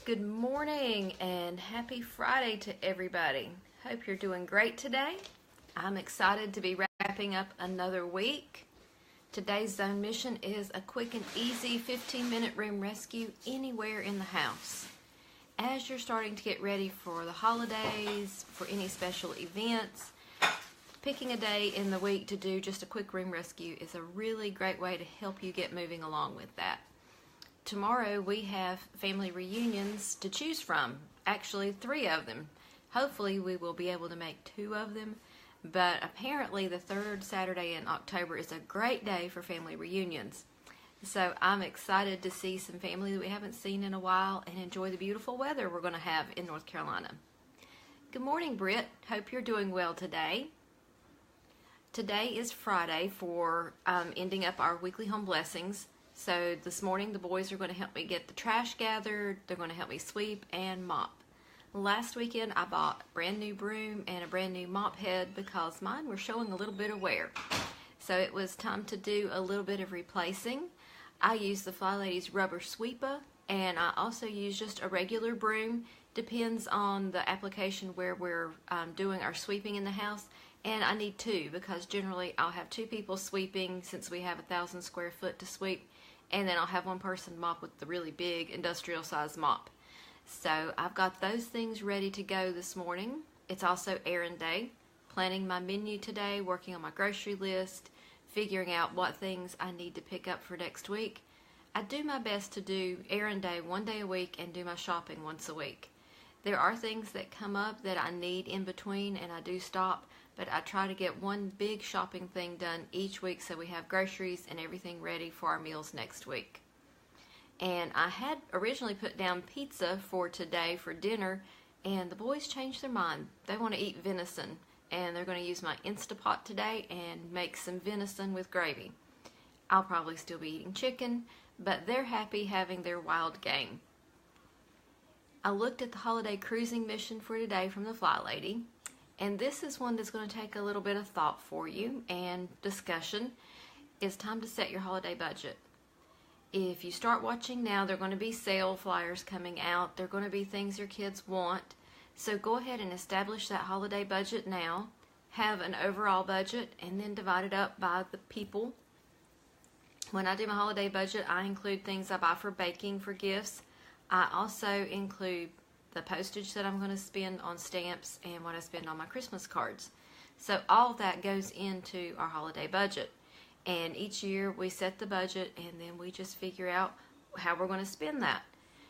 Good morning and happy Friday to everybody. Hope you're doing great today. I'm excited to be wrapping up another week. Today's zone mission is a quick and easy 15-minute room rescue anywhere in the house. As you're starting to get ready for the holidays, for any special events, picking a day in the week to do just a quick room rescue is a really great way to help you get moving along with that. Tomorrow we have family reunions to choose from, actually 3 of them. Hopefully we will be able to make 2 of them, but apparently the 3rd Saturday in October is a great day for family reunions. So I'm excited to see some family that we haven't seen in a while and enjoy the beautiful weather we're going to have in North Carolina. Good morning, Britt. Hope you're doing well today. Today is Friday for ending up our weekly home blessings. So this morning the boys are going to help me get the trash gathered. They're going to help me sweep and mop. Last weekend I bought a brand new broom and a brand new mop head because mine were showing a little bit of wear. So it was time to do a little bit of replacing. I used the Fly Ladies rubber sweeper, and I also use just a regular broom. Depends on the application where we're doing our sweeping in the house. And I need 2 because generally I'll have 2 people sweeping since we have 1,000 square foot to sweep. And then I'll have 1 person mop with the really big industrial size mop. So I've got those things ready to go this morning. It's also errand day. Planning my menu today, working on my grocery list, figuring out what things I need to pick up for next week. I do my best to do errand day 1 day a week and do my shopping once a week. There are things that come up that I need in between and I do stop, but I try to get 1 big shopping thing done each week so we have groceries and everything ready for our meals next week. And I had originally put down pizza for today for dinner, and the boys changed their mind. They want to eat venison, and they're going to use my Instapot today and make some venison with gravy. I'll probably still be eating chicken, but they're happy having their wild game. I looked at the holiday cruising mission for today from the Fly Lady. And this is one that's going to take a little bit of thought for you and discussion. It's time to set your holiday budget. If you start watching now, there are going to be sale flyers coming out. There are going to be things your kids want. So go ahead and establish that holiday budget now. Have an overall budget and then divide it up by the people. When I do my holiday budget, I include things I buy for baking for gifts. I also include the postage that I'm going to spend on stamps and what I spend on my Christmas cards. So all of that goes into our holiday budget. And each year we set the budget and then we just figure out how we're going to spend that.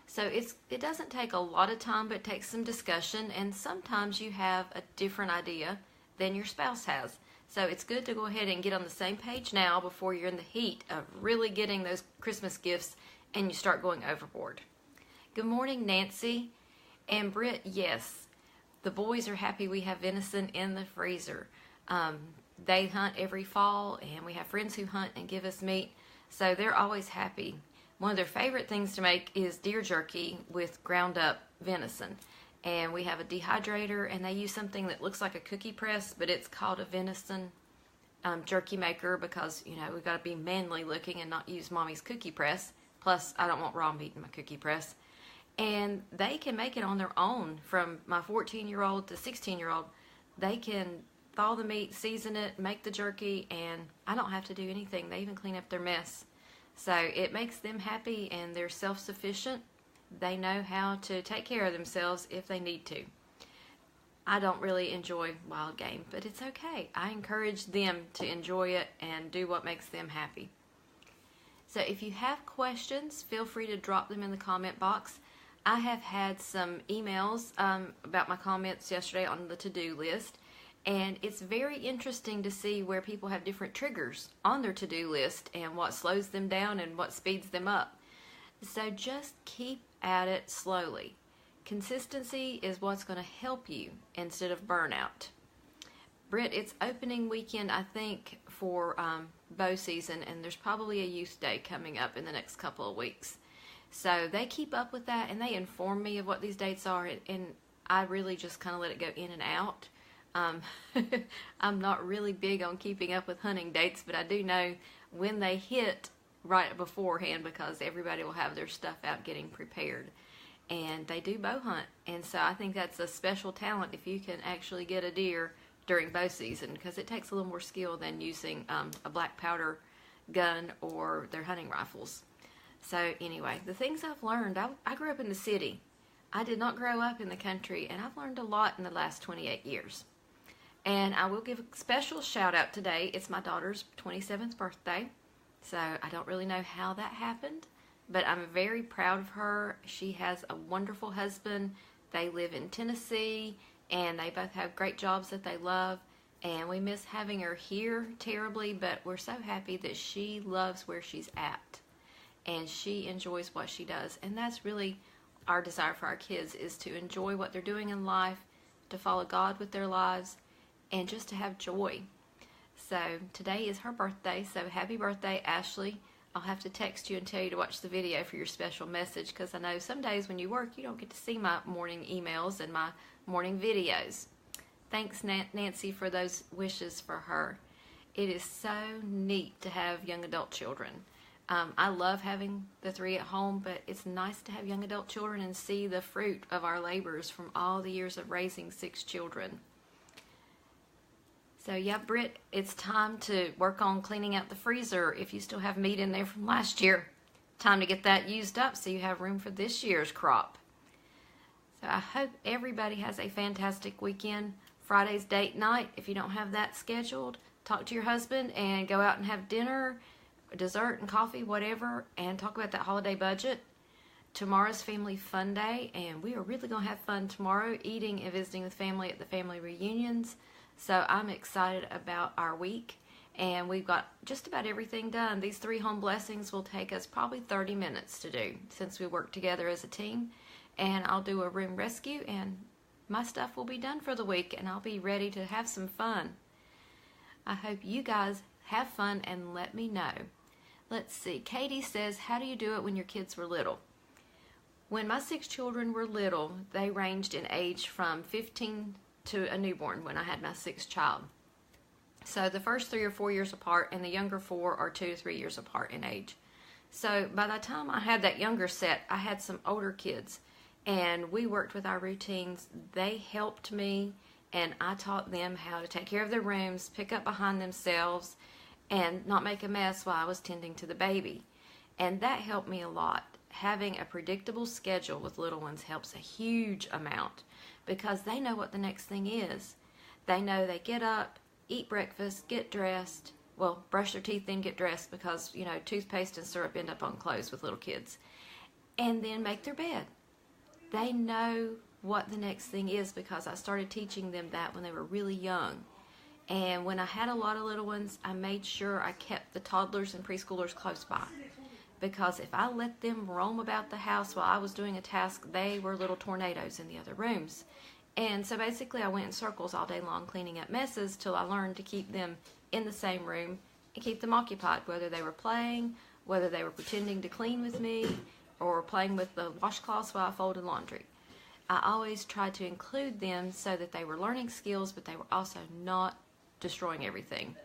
So it doesn't take a lot of time, but it takes some discussion, and sometimes you have a different idea than your spouse has. So it's good to go ahead and get on the same page now before you're in the heat of really getting those Christmas gifts and you start going overboard. Good morning, Nancy. And Britt, yes, the boys are happy we have venison in the freezer. They hunt every fall, and we have friends who hunt and give us meat, so they're always happy. One of their favorite things to make is deer jerky with ground up venison. And we have a dehydrator, and they use something that looks like a cookie press, but it's called a venison jerky maker because, you know, we've got to be manly looking and not use mommy's cookie press. Plus, I don't want raw meat in my cookie press. And they can make it on their own. From my 14-year-old to 16-year-old, they can thaw the meat, season it, make the jerky, and I don't have to do anything. They even clean up their mess. So it makes them happy, and they're self-sufficient. They know how to take care of themselves if they need to. I don't really enjoy wild game, but it's okay. I encourage them to enjoy it and do what makes them happy. So if you have questions, feel free to drop them in the comment box. I have had some emails about my comments yesterday on the to-do list, and it's very interesting to see where people have different triggers on their to-do list and what slows them down and what speeds them up. So just keep at it slowly. Consistency is what's going to help you instead of burnout. Britt, it's opening weekend, I think, for bow season, and there's probably a youth day coming up in the next couple of weeks. So they keep up with that, and they inform me of what these dates are, and I really just kind of let it go in and out. I'm not really big on keeping up with hunting dates, but I do know when they hit right beforehand because everybody will have their stuff out getting prepared. and they do bow hunt. And so I think that's a special talent if you can actually get a deer during bow season, because it takes a little more skill than using a black powder gun or their hunting rifles. So anyway, the things I've learned, I grew up in the city. I did not grow up in the country, and I've learned a lot in the last 28 years. And I will give a special shout out today. It's my daughter's 27th birthday, so I don't really know how that happened, but I'm very proud of her. She has a wonderful husband. They live in Tennessee, and they both have great jobs that they love, and we miss having her here terribly, but we're so happy that she loves where she's at, and she enjoys what she does. And that's really our desire for our kids, is to enjoy what they're doing in life, to follow God with their lives, and just to have joy. So today is her birthday, so happy birthday, Ashley. I'll have to text you and tell you to watch the video for your special message, because I know some days when you work, you don't get to see my morning emails and my morning videos. Thanks, Nancy, for those wishes for her. It is so neat to have young adult children. I love having the 3 at home, but it's nice to have young adult children and see the fruit of our labors from all the years of raising 6 children. So yeah, Britt, it's time to work on cleaning out the freezer if you still have meat in there from last year. Time to get that used up so you have room for this year's crop. So I hope everybody has a fantastic weekend. Friday's date night. If you don't have that scheduled, talk to your husband and go out and have dinner, dessert and coffee, whatever, and talk about that holiday budget. Tomorrow's family fun day, and we are really going to have fun tomorrow, eating and visiting with family at the family reunions. So I'm excited about our week, and we've got just about everything done. These 3 home blessings will take us probably 30 minutes to do, since we work together as a team. And I'll do a room rescue, and my stuff will be done for the week, and I'll be ready to have some fun. I hope you guys have fun and let me know. Let's see. Katie says, how do you do it when your kids were little? When my 6 children were little, they ranged in age from 15 to a newborn when I had my 6th child. So the first 3 or 4 years apart, and the younger 4 are 2 to 3 years apart in age. So by the time I had that younger set, I had some older kids, and we worked with our routines. They helped me, and I taught them how to take care of their rooms, pick up behind themselves, and not make a mess while I was tending to the baby. And that helped me a lot. Having a predictable schedule with little ones helps a huge amount, because they know what the next thing is. They know they get up, eat breakfast, get dressed, well, brush their teeth, then get dressed, because, you know, toothpaste and syrup end up on clothes with little kids, and then make their bed. They know what the next thing is, because I started teaching them that when they were really young. And when I had a lot of little ones, I made sure I kept the toddlers and preschoolers close by, because if I let them roam about the house while I was doing a task, they were little tornadoes in the other rooms. And so basically I went in circles all day long cleaning up messes till I learned to keep them in the same room and keep them occupied, whether they were playing, whether they were pretending to clean with me, or playing with the washcloths while I folded laundry. I always tried to include them so that they were learning skills, but they were also not destroying everything.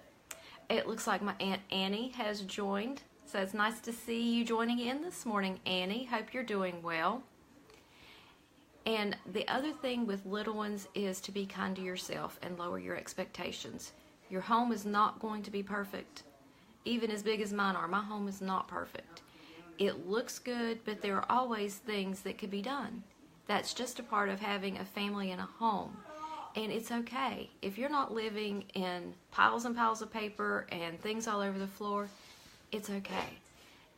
It looks like my Aunt Annie has joined. So it's nice to see you joining in this morning, Annie. Hope you're doing well. And the other thing with little ones is to be kind to yourself and lower your expectations. Your home is not going to be perfect. Even as big as mine are, my home is not perfect. It looks good, but there are always things that could be done. That's just a part of having a family and a home. And it's okay. If you're not living in piles and piles of paper and things all over the floor, it's okay.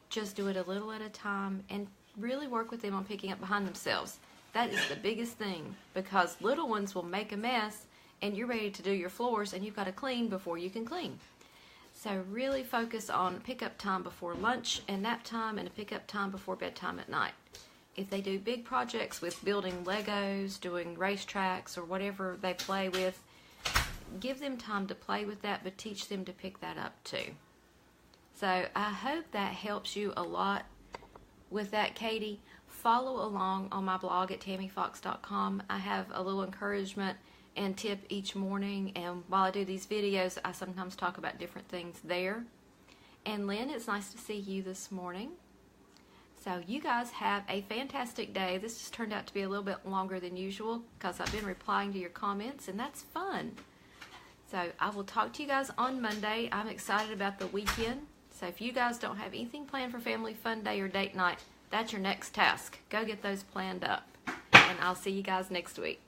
Just do it a little at a time and really work with them on picking up behind themselves. That is the biggest thing, because little ones will make a mess and you're ready to do your floors and you've got to clean before you can clean. So really focus on pick-up time before lunch and nap time, and a pick-up time before bedtime at night. If they do big projects with building Legos, doing racetracks, or whatever they play with, give them time to play with that, but teach them to pick that up too. So I hope that helps you a lot with that, Katie. Follow along on my blog at TammyFox.com. I have a little encouragement and tip each morning, and while I do these videos, I sometimes talk about different things there. And Lynn, it's nice to see you this morning. So So you guys have a fantastic day. This just turned out to be a little bit longer than usual because I've been replying to your comments, and that's fun. So I will talk to you guys on Monday. I'm excited about the weekend. So if you guys don't have anything planned for family fun day or date night, that's your next task. Go get those planned up. And I'll see you guys next week.